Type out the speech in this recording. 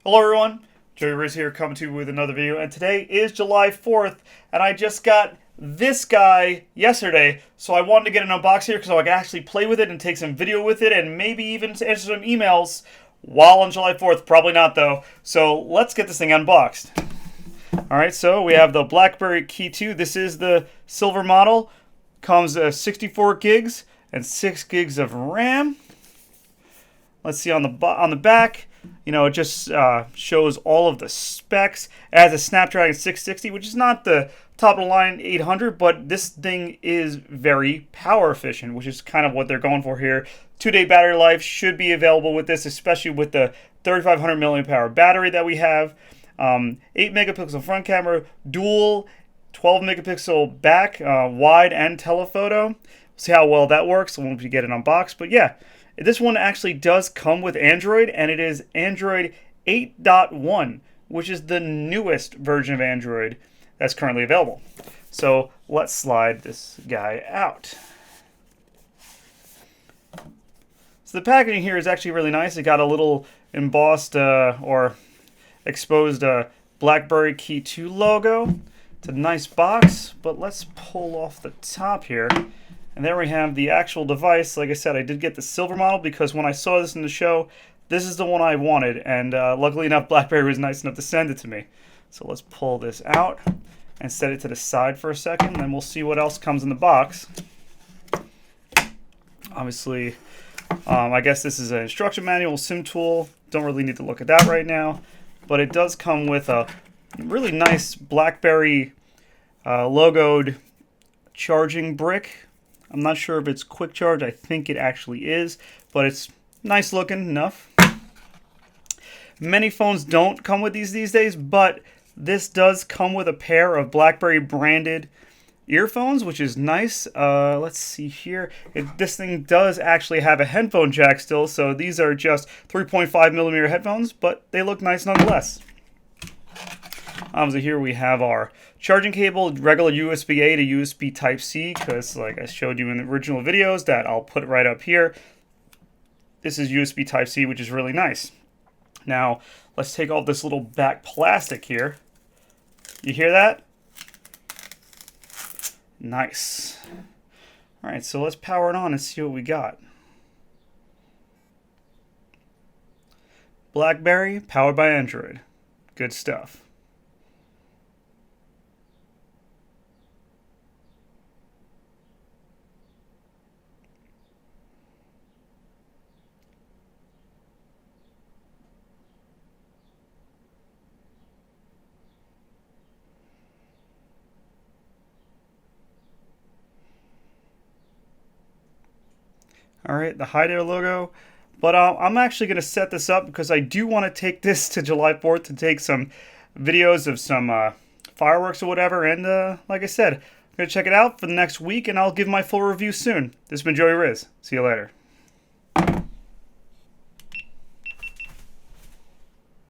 Hello everyone, Joey Riz here coming to you with another video, and today is July 4th, and I just got this guy yesterday, so I wanted to get an unbox here because I could actually play with it and take some video with it, and maybe even answer some emails while on July 4th. Probably not though, so let's get this thing unboxed. Alright, so we have the Blackberry Key2. This is the silver model. Comes 64 gigs and 6 gigs of RAM. Let's see on the back. You know, it just shows all of the specs. It has a Snapdragon 660, which is not the top of the line 800, but this thing is very power efficient, which is kind of what they're going for here. 2-day battery life should be available with this, especially with the 3500 milliamp hour battery that we have. 8 megapixel front camera, dual 12 megapixel back, wide and telephoto. We'll see how well that works once we get it unboxed. But yeah, this one actually does come with Android, and it is Android 8.1, which is the newest version of Android that's currently available. So let's slide this guy out. So the packaging here is actually really nice. It got a little embossed or exposed Blackberry Key2 logo. It's a nice box, but let's pull off the top here. And there we have the actual device. Like I said, I did get the silver model because when I saw this in the show, this is the one I wanted. And luckily enough, Blackberry was nice enough to send it to me. So let's pull this out and set it to the side for a second. Then we'll see what else comes in the box. Obviously, I guess this is an instruction manual, SIM tool. Don't really need to look at that right now. But it does come with a really nice Blackberry logoed charging brick. I'm not sure if it's quick charge. I think it actually is, but it's nice looking enough. Many phones don't come with these days, but this does come with a pair of Blackberry branded earphones, which is nice. Let's see here. This thing does actually have a headphone jack still, so these are just 3.5 millimeter headphones, but they look nice nonetheless. So here we have our charging cable, regular USB-A to USB Type-C, because like I showed you in the original videos that I'll put right up here. This is USB Type-C, which is really nice. Now, let's take off this little back plastic here. You hear that? Nice. Alright, so let's power it on and see what we got. Blackberry, powered by Android. Good stuff. Alright, the Hi There logo. But I'm actually going to set this up because I do want to take this to July 4th to take some videos of some fireworks or whatever. And like I said, I'm going to check it out for the next week and I'll give my full review soon. This has been Joey Riz. See you later.